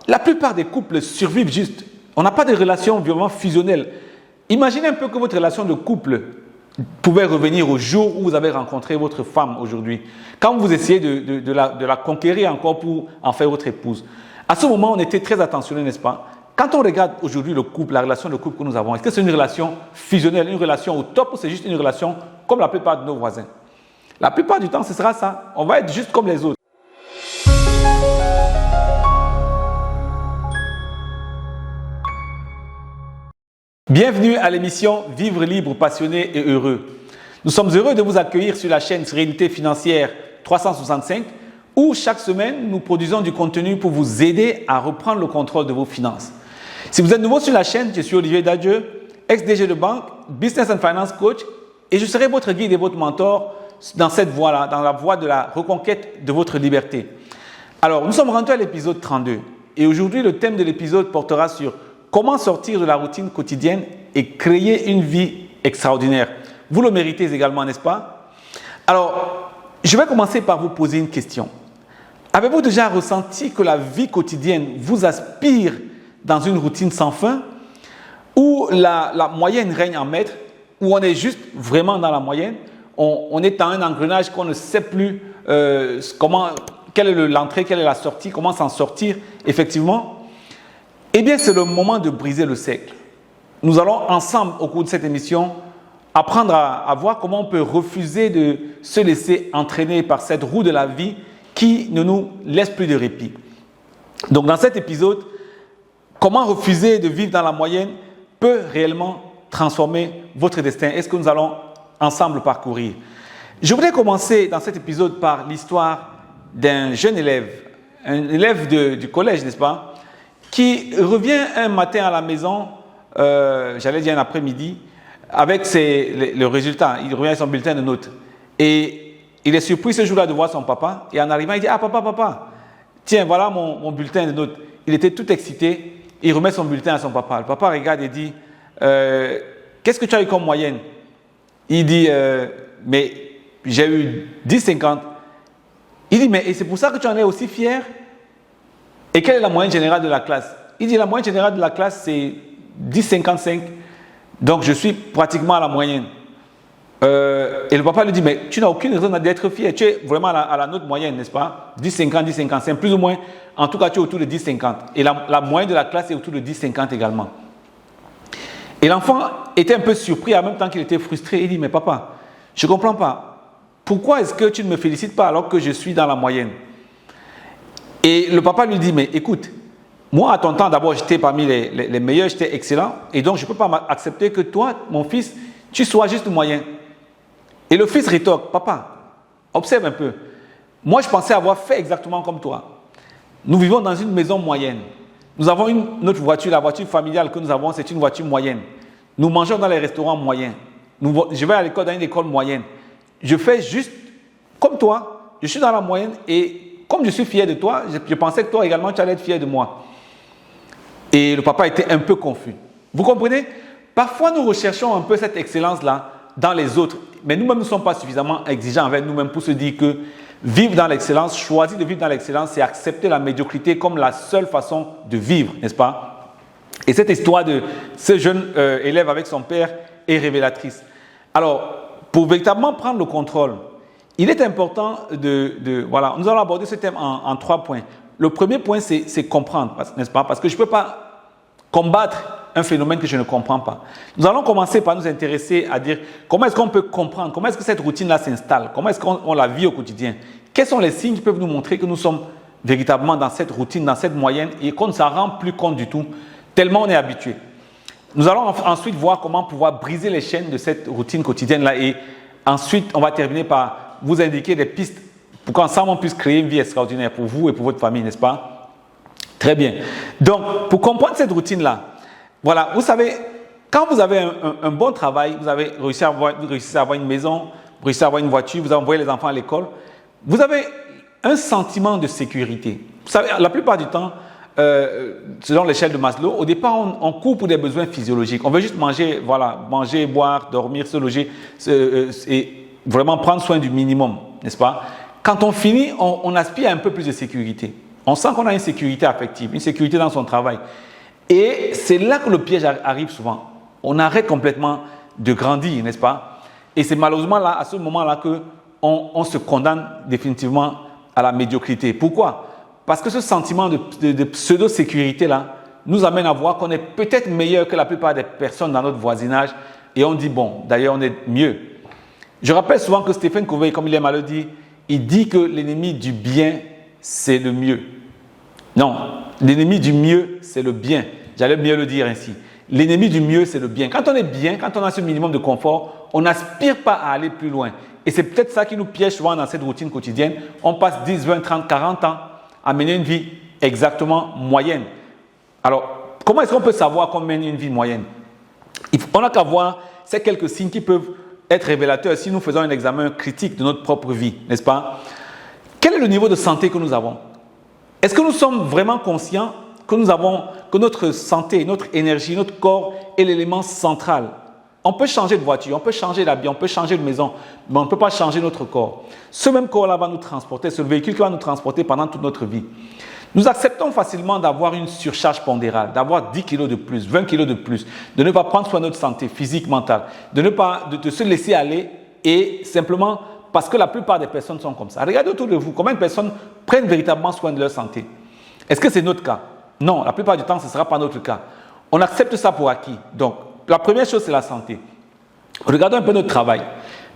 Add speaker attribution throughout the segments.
Speaker 1: la plupart des couples survivent juste. On n'a pas de relation vraiment fusionnelle. Imaginez un peu que votre relation de couple pouvait revenir au jour où vous avez rencontré votre femme aujourd'hui. Quand vous essayez de la conquérir encore pour en faire votre épouse. À ce moment, on était très attentionnés, n'est-ce pas? Quand on regarde aujourd'hui le couple, la relation de couple que nous avons, est-ce que c'est une relation fusionnelle, une relation au top ou c'est juste une relation comme la plupart de nos voisins? La plupart du temps, ce sera ça. On va être juste comme les autres. Bienvenue à l'émission Vivre libre, passionné et heureux. Nous sommes heureux de vous accueillir sur la chaîne Sérénité financière 365 où chaque semaine, nous produisons du contenu pour vous aider à reprendre le contrôle de vos finances. Si vous êtes nouveau sur la chaîne, je suis Olivier Dadieu, ex-DG de banque, Business and Finance Coach et je serai votre guide et votre mentor dans cette voie-là, dans la voie de la reconquête de votre liberté. Alors, nous sommes rendus à l'épisode 32 et aujourd'hui, le thème de l'épisode portera sur comment sortir de la routine quotidienne et créer une vie extraordinaire. Vous le méritez également, n'est-ce pas? Alors, je vais commencer par vous poser une question. Avez-vous déjà ressenti que la vie quotidienne vous aspire dans une routine sans fin où la moyenne règne en maître, où on est juste vraiment dans la moyenne, on est dans un engrenage qu'on ne sait plus quelle est l'entrée, quelle est la sortie, comment s'en sortir effectivement? Eh bien, c'est le moment de briser le cercle. Nous allons ensemble, au cours de cette émission, apprendre à voir comment on peut refuser de se laisser entraîner par cette roue de la vie qui ne nous laisse plus de répit. Donc, dans cet épisode, comment refuser de vivre dans la moyenne peut réellement transformer votre destin. Est-ce que nous allons ensemble parcourir? Je voudrais commencer dans cet épisode par l'histoire d'un jeune élève, un élève du collège, n'est-ce pas, qui revient un matin à la maison, j'allais dire un après-midi, avec le résultat. Il revient avec son bulletin de notes. Et il est surpris ce jour-là de voir son papa. Et en arrivant, il dit « Ah, papa, tiens, voilà mon bulletin de notes. » Il était tout excité. Il remet son bulletin à son papa. Le papa regarde et dit « Qu'est-ce que tu as eu comme moyenne ?» Il dit « Mais j'ai eu 10,50. » Il dit « Mais c'est pour ça que tu en es aussi fier ?» Et quelle est la moyenne générale de la classe? Il dit la moyenne générale de la classe, c'est 10,55. Donc, je suis pratiquement à la moyenne. Et le papa lui dit, mais tu n'as aucune raison d'être fier. Tu es vraiment à la note moyenne, n'est-ce pas? 10,50, 10,55, plus ou moins. En tout cas, tu es autour de 10,50. Et la moyenne de la classe est autour de 10,50 également. Et l'enfant était un peu surpris en même temps qu'il était frustré. Il dit, mais papa, je ne comprends pas. Pourquoi est-ce que tu ne me félicites pas alors que je suis dans la moyenne? Et le papa lui dit, mais écoute, moi à ton temps d'abord j'étais parmi les meilleurs, j'étais excellent et donc je ne peux pas accepter que toi, mon fils, tu sois juste moyen. Et le fils rétorque, papa, observe un peu, moi je pensais avoir fait exactement comme toi. Nous vivons dans une maison moyenne. Nous avons notre voiture, la voiture familiale que nous avons, c'est une voiture moyenne. Nous mangeons dans les restaurants moyens. Je vais à l'école dans une école moyenne. Je fais juste comme toi, je suis dans la moyenne et comme je suis fier de toi, je pensais que toi également, tu allais être fier de moi. Et le papa était un peu confus. Vous comprenez? Parfois, nous recherchons un peu cette excellence-là dans les autres, mais nous-mêmes ne sommes pas suffisamment exigeants avec nous-mêmes pour se dire que vivre dans l'excellence, choisir de vivre dans l'excellence, c'est accepter la médiocrité comme la seule façon de vivre, n'est-ce pas? Et cette histoire de ce jeune élève avec son père est révélatrice. Alors, pour véritablement prendre le contrôle, il est important voilà, nous allons aborder ce thème en 3 points. Le premier point, c'est comprendre, n'est-ce pas? Parce que je ne peux pas combattre un phénomène que je ne comprends pas. Nous allons commencer par nous intéresser à dire comment est-ce qu'on peut comprendre, comment est-ce que cette routine-là s'installe, comment est-ce qu'on la vit au quotidien. Quels sont les signes qui peuvent nous montrer que nous sommes véritablement dans cette routine, dans cette moyenne et qu'on ne s'en rend plus compte du tout, tellement on est habitué. Nous allons ensuite voir comment pouvoir briser les chaînes de cette routine quotidienne-là et ensuite, on va terminer par vous indiquer des pistes pour qu'ensemble on puisse créer une vie extraordinaire pour vous et pour votre famille, n'est-ce pas? Très bien. Donc, pour comprendre cette routine-là, voilà, vous savez, quand vous avez un bon travail, vous avez réussi à avoir une maison, vous réussissez à avoir une voiture, vous envoyez les enfants à l'école, vous avez un sentiment de sécurité. Vous savez, la plupart du temps, selon l'échelle de Maslow, au départ, on court pour des besoins physiologiques. On veut juste manger, voilà, manger, boire, dormir, se loger et vraiment prendre soin du minimum, n'est-ce pas? Quand on finit, on aspire à un peu plus de sécurité. On sent qu'on a une sécurité affective, une sécurité dans son travail. Et c'est là que le piège arrive souvent. On arrête complètement de grandir, n'est-ce pas? Et c'est malheureusement là, à ce moment-là qu'on se condamne définitivement à la médiocrité. Pourquoi? Parce que ce sentiment de pseudo-sécurité-là nous amène à voir qu'on est peut-être meilleur que la plupart des personnes dans notre voisinage et on dit, bon, d'ailleurs, on est mieux. Je rappelle souvent que Stephen Covey, comme il aime à le dire, il dit que l'ennemi du bien, c'est le mieux. Non, l'ennemi du mieux, c'est le bien. J'allais mieux le dire ainsi. L'ennemi du mieux, c'est le bien. Quand on est bien, quand on a ce minimum de confort, on n'aspire pas à aller plus loin. Et c'est peut-être ça qui nous piège souvent dans cette routine quotidienne. On passe 10, 20, 30, 40 ans à mener une vie exactement moyenne. Alors, comment est-ce qu'on peut savoir qu'on mène une vie moyenne? On n'a qu'à voir ces quelques signes qui peuvent être révélateurs si nous faisons un examen critique de notre propre vie, n'est-ce pas? Quel est le niveau de santé que nous avons? Est-ce que nous sommes vraiment conscients que notre santé, notre énergie, notre corps est l'élément central? On peut changer de voiture, on peut changer d'habit, on peut changer de maison, mais on ne peut pas changer notre corps. Ce même corps-là va nous transporter, ce véhicule qui va nous transporter pendant toute notre vie. Nous acceptons facilement d'avoir une surcharge pondérale, d'avoir 10 kilos de plus, 20 kilos de plus, de ne pas prendre soin de notre santé physique, mentale, de se laisser aller et simplement parce que la plupart des personnes sont comme ça. Regardez autour de vous, combien de personnes prennent véritablement soin de leur santé? Est-ce que c'est notre cas? Non, la plupart du temps, ce ne sera pas notre cas. On accepte ça pour acquis. Donc, la première chose, c'est la santé. Regardons un peu notre travail.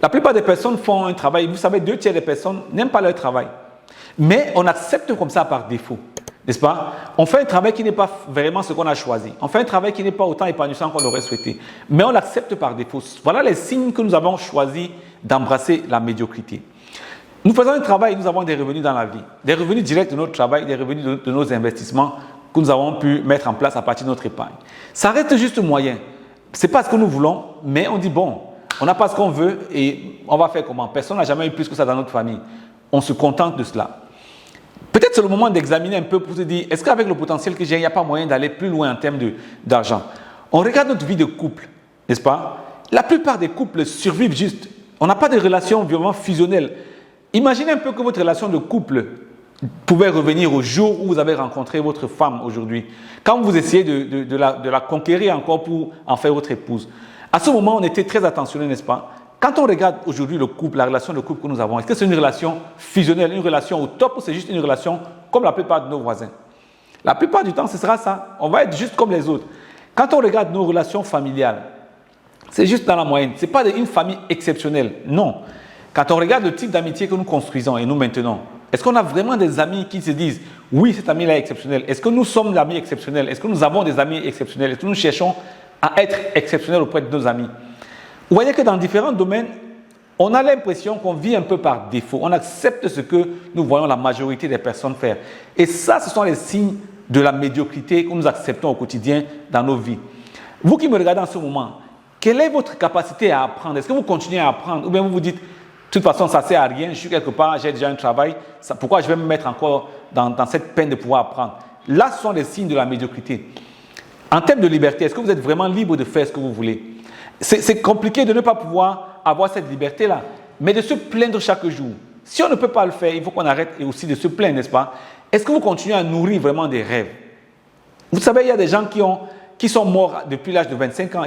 Speaker 1: La plupart des personnes font un travail, vous savez, 2/3 des personnes n'aiment pas leur travail. Mais on accepte comme ça par défaut, n'est-ce pas? On fait un travail qui n'est pas vraiment ce qu'on a choisi. On fait un travail qui n'est pas autant épanouissant qu'on l'aurait souhaité. Mais on l'accepte par défaut. Voilà les signes que nous avons choisi d'embrasser la médiocrité. Nous faisons un travail et nous avons des revenus dans la vie. Des revenus directs de notre travail, des revenus de nos investissements que nous avons pu mettre en place à partir de notre épargne. Ça reste juste moyen. Ce n'est pas ce que nous voulons, mais on dit bon, on n'a pas ce qu'on veut et on va faire comment? Personne n'a jamais eu plus que ça dans notre famille. On se contente de cela. Peut-être c'est le moment d'examiner un peu pour se dire, est-ce qu'avec le potentiel que j'ai, il n'y a pas moyen d'aller plus loin en termes d'argent? On regarde notre vie de couple, n'est-ce pas? La plupart des couples survivent juste. On n'a pas de relation vraiment fusionnelle. Imaginez un peu que votre relation de couple pouvait revenir au jour où vous avez rencontré votre femme aujourd'hui. Quand vous essayez de la conquérir encore pour en faire votre épouse. À ce moment, on était très attentionnés, n'est-ce pas? Quand on regarde aujourd'hui le couple, la relation de couple que nous avons, est-ce que c'est une relation fusionnelle, une relation au top ou c'est juste une relation comme la plupart de nos voisins? La plupart du temps, ce sera ça. On va être juste comme les autres. Quand on regarde nos relations familiales, c'est juste dans la moyenne. Ce n'est pas une famille exceptionnelle. Non. Quand on regarde le type d'amitié que nous construisons et nous maintenons, est-ce qu'on a vraiment des amis qui se disent « Oui, cet ami-là est exceptionnel ». Est-ce que nous sommes l'amis exceptionnel? Est-ce que nous avons des amis exceptionnels? Est-ce que nous cherchons à être exceptionnels auprès de nos amis? Vous voyez que dans différents domaines, on a l'impression qu'on vit un peu par défaut. On accepte ce que nous voyons la majorité des personnes faire. Et ça, ce sont les signes de la médiocrité que nous acceptons au quotidien dans nos vies. Vous qui me regardez en ce moment, quelle est votre capacité à apprendre? Est-ce que vous continuez à apprendre? Ou bien vous vous dites, de toute façon, ça ne sert à rien, je suis quelque part, j'ai déjà un travail, pourquoi je vais me mettre encore dans cette peine de pouvoir apprendre? Là, ce sont les signes de la médiocrité. En termes de liberté, est-ce que vous êtes vraiment libre de faire ce que vous voulez? C'est compliqué de ne pas pouvoir avoir cette liberté-là, mais de se plaindre chaque jour. Si on ne peut pas le faire, il faut qu'on arrête et aussi de se plaindre, n'est-ce pas? Est-ce que vous continuez à nourrir vraiment des rêves? Vous savez, il y a des gens qui sont morts depuis l'âge de 25 ans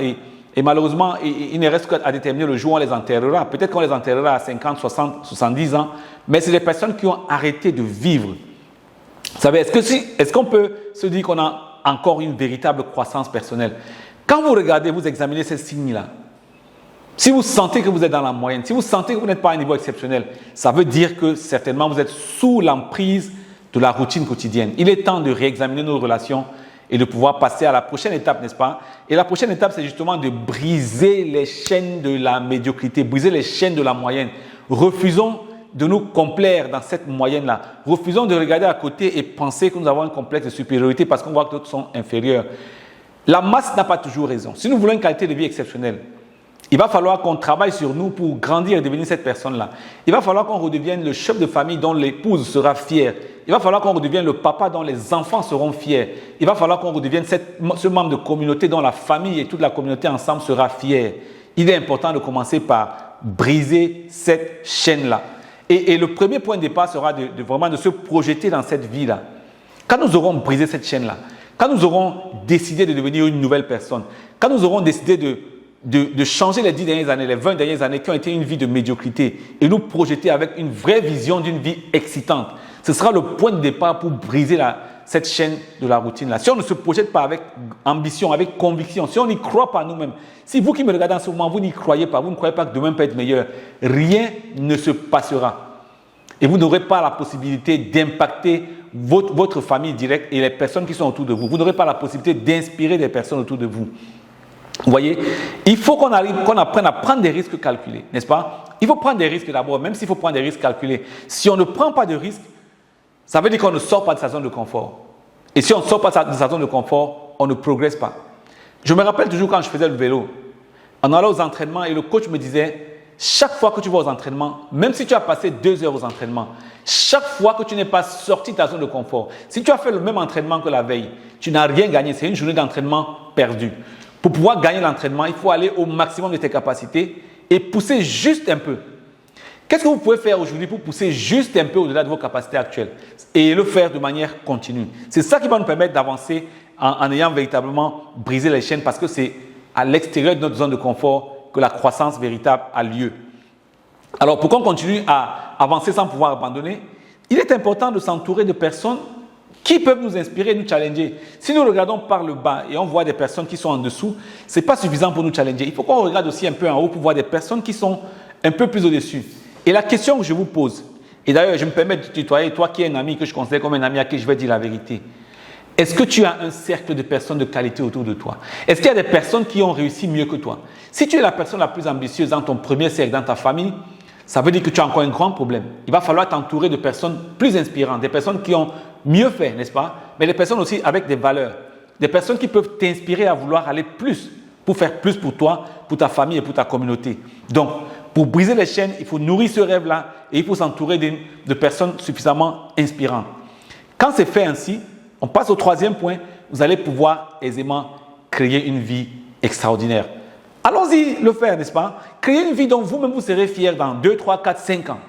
Speaker 1: et malheureusement, il ne reste qu'à déterminer le jour où on les enterrera. Peut-être qu'on les enterrera à 50, 60, 70 ans, mais c'est des personnes qui ont arrêté de vivre. Vous savez, est-ce qu'on peut se dire qu'on a encore une véritable croissance personnelle? Quand vous regardez, vous examinez ces signes-là, si vous sentez que vous êtes dans la moyenne, si vous sentez que vous n'êtes pas à un niveau exceptionnel, ça veut dire que certainement vous êtes sous l'emprise de la routine quotidienne. Il est temps de réexaminer nos relations et de pouvoir passer à la prochaine étape, n'est-ce pas? Et la prochaine étape, c'est justement de briser les chaînes de la médiocrité, briser les chaînes de la moyenne. Refusons de nous complaire dans cette moyenne-là. Refusons de regarder à côté et penser que nous avons un complexe de supériorité parce qu'on voit que d'autres sont inférieurs. La masse n'a pas toujours raison. Si nous voulons une qualité de vie exceptionnelle, il va falloir qu'on travaille sur nous pour grandir et devenir cette personne-là. Il va falloir qu'on redevienne le chef de famille dont l'épouse sera fière. Il va falloir qu'on redevienne le papa dont les enfants seront fiers. Il va falloir qu'on redevienne ce membre de communauté dont la famille et toute la communauté ensemble sera fière. Il est important de commencer par briser cette chaîne-là. Et le premier point de départ sera vraiment de se projeter dans cette vie-là. quand nous aurons brisé cette chaîne-là, quand nous aurons décidé de devenir une nouvelle personne, quand nous aurons décidé de changer les 10 dernières années, les 20 dernières années qui ont été une vie de médiocrité et nous projeter avec une vraie vision d'une vie excitante, ce sera le point de départ pour briser cette chaîne de la routine-là. Si on ne se projette pas avec ambition, avec conviction, si on n'y croit pas nous-mêmes, si vous qui me regardez en ce moment, vous n'y croyez pas, vous ne croyez pas que demain peut être meilleur, rien ne se passera. Et vous n'aurez pas la possibilité d'impacter votre famille directe et les personnes qui sont autour de vous. Vous n'aurez pas la possibilité d'inspirer des personnes autour de vous. Vous voyez, il faut qu'on apprenne à prendre des risques calculés, n'est-ce pas? Il faut prendre des risques d'abord, même s'il faut prendre des risques calculés. Si on ne prend pas de risques, ça veut dire qu'on ne sort pas de sa zone de confort. Et si on ne sort pas de sa zone de confort, on ne progresse pas. Je me rappelle toujours quand je faisais le vélo, on allait aux entraînements et le coach me disait, chaque fois que tu vas aux entraînements, même si tu as passé 2 heures aux entraînements, chaque fois que tu n'es pas sorti de ta zone de confort, si tu as fait le même entraînement que la veille, tu n'as rien gagné, c'est une journée d'entraînement perdue. Pour pouvoir gagner l'entraînement, il faut aller au maximum de tes capacités et pousser juste un peu. Qu'est-ce que vous pouvez faire aujourd'hui pour pousser juste un peu au-delà de vos capacités actuelles et le faire de manière continue? C'est ça qui va nous permettre d'avancer en ayant véritablement brisé les chaînes parce que c'est à l'extérieur de notre zone de confort que la croissance véritable a lieu. Alors, pour qu'on continue à avancer sans pouvoir abandonner, il est important de s'entourer de personnes qui peuvent nous inspirer, nous challenger. Si nous regardons par le bas et on voit des personnes qui sont en dessous, ce n'est pas suffisant pour nous challenger. Il faut qu'on regarde aussi un peu en haut pour voir des personnes qui sont un peu plus au-dessus. Et la question que je vous pose, et d'ailleurs je me permets de te tutoyer, toi qui es un ami que je considère comme un ami à qui je vais dire la vérité, est-ce que tu as un cercle de personnes de qualité autour de toi? Est-ce qu'il y a des personnes qui ont réussi mieux que toi? Si tu es la personne la plus ambitieuse dans ton premier cercle, dans ta famille, ça veut dire que tu as encore un grand problème. Il va falloir t'entourer de personnes plus inspirantes, des personnes qui ont mieux fait, n'est-ce pas? Mais des personnes aussi avec des valeurs, des personnes qui peuvent t'inspirer à vouloir aller plus, pour faire plus pour toi, pour ta famille et pour ta communauté. Donc, pour briser les chaînes, il faut nourrir ce rêve-là et il faut s'entourer de personnes suffisamment inspirantes. Quand c'est fait ainsi, on passe au troisième point, vous allez pouvoir aisément créer une vie extraordinaire. Allons-y le faire, n'est-ce pas? Créer une vie dont vous-même vous serez fiers dans 2, 3, 4, 5 ans.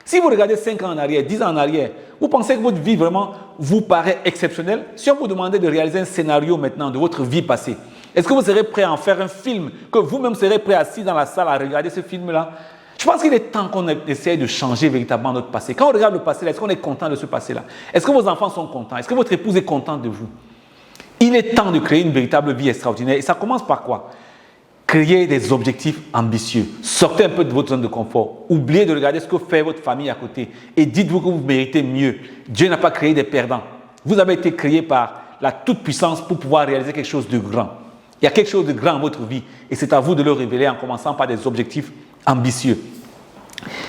Speaker 1: Si vous regardez 5 ans en arrière, 10 ans en arrière, vous pensez que votre vie vraiment vous paraît exceptionnelle? Si on vous demandait de réaliser un scénario maintenant de votre vie passée, est-ce que vous serez prêt à en faire un film, que vous-même serez prêt assis dans la salle à regarder ce film-là? Je pense qu'il est temps qu'on essaye de changer véritablement notre passé. Quand on regarde le passé, est-ce qu'on est content de ce passé-là? Est-ce que vos enfants sont contents? Est-ce que votre épouse est contente de vous? Il est temps de créer une véritable vie extraordinaire. Et ça commence par quoi? Créer des objectifs ambitieux. Sortez un peu de votre zone de confort. Oubliez de regarder ce que fait votre famille à côté. Et dites-vous que vous méritez mieux. Dieu n'a pas créé des perdants. Vous avez été créé par la toute-puissance pour pouvoir réaliser quelque chose de grand. Il y a quelque chose de grand dans votre vie. Et c'est à vous de le révéler en commençant par des objectifs ambitieux.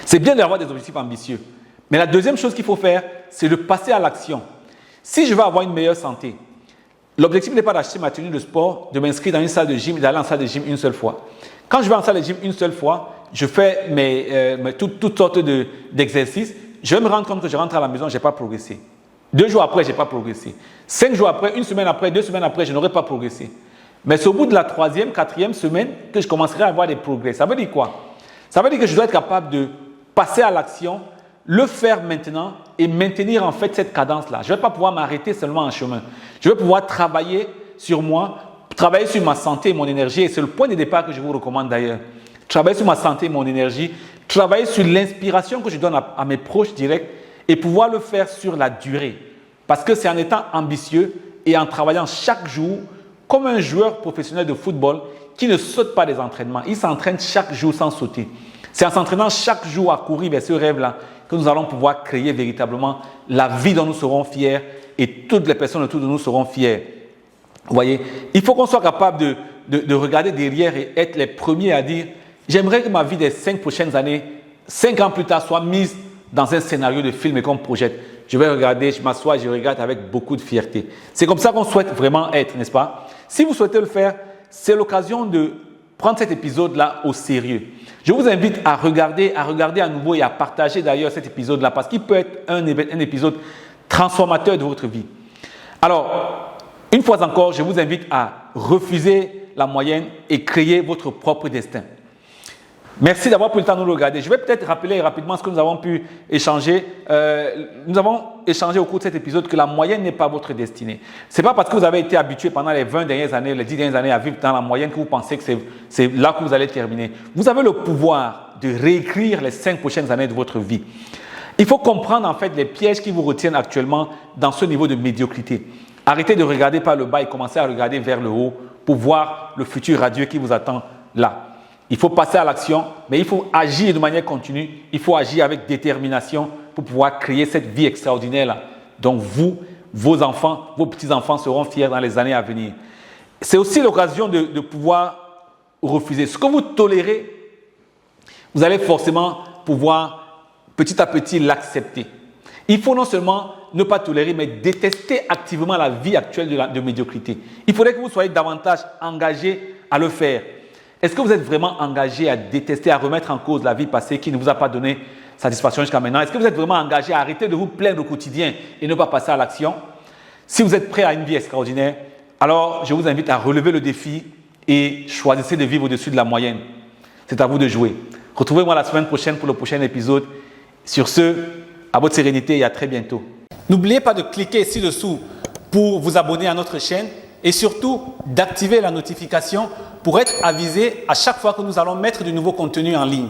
Speaker 1: C'est bien d'avoir des objectifs ambitieux. Mais la deuxième chose qu'il faut faire, c'est de passer à l'action. Si je veux avoir une meilleure santé, l'objectif n'est pas d'acheter ma tenue de sport, de m'inscrire dans une salle de gym et d'aller en salle de gym une seule fois. Quand je vais en salle de gym une seule fois, je fais toutes sortes d'exercices. Je vais me rendre compte que je rentre à la maison, je n'ai pas progressé. 2 jours après, je n'ai pas progressé. 5 jours après, 1 semaine après, 2 semaines après, je n'aurai pas progressé. Mais c'est au bout de la 3e, 4e semaine que je commencerai à avoir des progrès. Ça veut dire quoi? Ça veut dire que je dois être capable de passer à l'action, le faire maintenant et maintenir en fait cette cadence-là. Je ne vais pas pouvoir m'arrêter seulement en chemin. Je vais pouvoir travailler sur moi, travailler sur ma santé et mon énergie. Et c'est le point de départ que je vous recommande d'ailleurs. Travailler sur ma santé et mon énergie, travailler sur l'inspiration que je donne à mes proches directs et pouvoir le faire sur la durée. Parce que c'est en étant ambitieux et en travaillant chaque jour comme un joueur professionnel de football qui ne saute pas des entraînements. Il s'entraîne chaque jour sans sauter. C'est en s'entraînant chaque jour à courir vers ce rêve-là que nous allons pouvoir créer véritablement la vie dont nous serons fiers et toutes les personnes autour de nous seront fières. Vous voyez, il faut qu'on soit capable de regarder derrière et être les premiers à dire « J'aimerais que ma vie des 5 prochaines années, 5 ans plus tard, soit mise dans un scénario de film et qu'on me projette. Je vais regarder, je m'assois, je regarde avec beaucoup de fierté. » C'est comme ça qu'on souhaite vraiment être, n'est-ce pas? Si vous souhaitez le faire, c'est l'occasion de prendre cet épisode-là au sérieux. Je vous invite à regarder à nouveau et à partager d'ailleurs cet épisode-là parce qu'il peut être un épisode transformateur de votre vie. Alors, une fois encore, je vous invite à refuser la moyenne et créer votre propre destin. Merci d'avoir pris le temps de nous regarder. Je vais peut-être rappeler rapidement ce que nous avons pu échanger. Nous avons échangé au cours de cet épisode que la moyenne n'est pas votre destinée. Ce n'est pas parce que vous avez été habitué pendant les 20 dernières années, les 10 dernières années à vivre dans la moyenne que vous pensez que c'est là que vous allez terminer. Vous avez le pouvoir de réécrire les 5 prochaines années de votre vie. Il faut comprendre en fait les pièges qui vous retiennent actuellement dans ce niveau de médiocrité. Arrêtez de regarder par le bas et commencez à regarder vers le haut pour voir le futur radieux qui vous attend là. Il faut passer à l'action, mais il faut agir de manière continue. Il faut agir avec détermination pour pouvoir créer cette vie extraordinaire-là. Donc vous, vos enfants, vos petits-enfants seront fiers dans les années à venir. C'est aussi l'occasion de pouvoir refuser. Ce que vous tolérez, vous allez forcément pouvoir petit à petit l'accepter. Il faut non seulement ne pas tolérer, mais détester activement la vie actuelle de médiocrité. Il faudrait que vous soyez davantage engagé à le faire. Est-ce que vous êtes vraiment engagé à détester, à remettre en cause la vie passée qui ne vous a pas donné satisfaction jusqu'à maintenant? Est-ce que vous êtes vraiment engagé à arrêter de vous plaindre au quotidien et ne pas passer à l'action? Si vous êtes prêt à une vie extraordinaire, alors je vous invite à relever le défi et choisissez de vivre au-dessus de la moyenne. C'est à vous de jouer. Retrouvez-moi la semaine prochaine pour le prochain épisode. Sur ce, à votre sérénité et à très bientôt. N'oubliez pas de cliquer ci-dessous pour vous abonner à notre chaîne et surtout d'activer la notification pour être avisé à chaque fois que nous allons mettre de nouveaux contenus en ligne.